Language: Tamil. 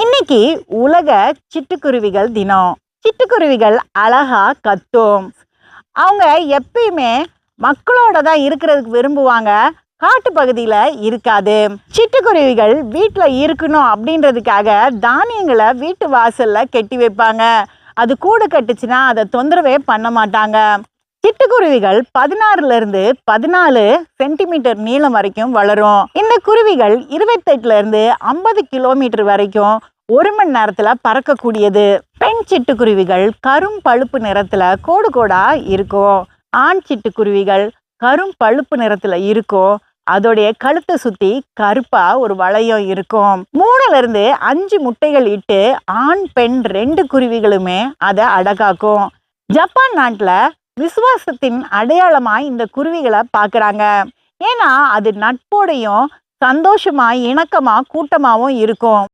இன்னைக்கு உலக சிட்டுக்குருவிகள் தினம். சிட்டுக்குருவிகள் அழகா கத்தும். அவங்க எப்பயுமே மக்களோட தான் இருக்கிறதுக்கு விரும்புவாங்க. காட்டு பகுதியில் இருக்காது. சிட்டுக்குருவிகள் வீட்டில் இருக்கணும் அப்படின்றதுக்காக தானியங்களை வீட்டு வாசலில் கட்டி வைப்பாங்க. அது கூடு கட்டுச்சுன்னா அதை தொந்தரவே பண்ண மாட்டாங்க. சிட்டுக்குருவிகள் 16லிருந்து 14 சென்டிமீட்டர் நீளம் வரைக்கும் வளரும். இந்த குருவிகள் 28லிருந்து 50 கிலோமீட்டர் வரைக்கும் 1 மணி நேரத்துல பறக்கக்கூடியது. பெண் சிட்டுக்குருவிகள் கரும் பழுப்பு நிறத்துல கோடு கோடா இருக்கும். ஆண் சிட்டுக்குருவிகள் கரும் பழுப்பு நிறத்துல இருக்கும். அதோடைய கழுத்தை சுத்தி கருப்பா ஒரு வளையம் இருக்கும். 3லிருந்து 5 முட்டைகள் இட்டு ஆண் பெண் 2 குருவிகளுமே அதை அடகாக்கும். ஜப்பான் நாட்டுல விசுவாசத்தின் அடையாளமா இந்த குருவிகளை பார்க்குறாங்க. ஏன்னா அது நட்போடையும் சந்தோஷமா இணக்கமா கூட்டமாகவும் இருக்கும்.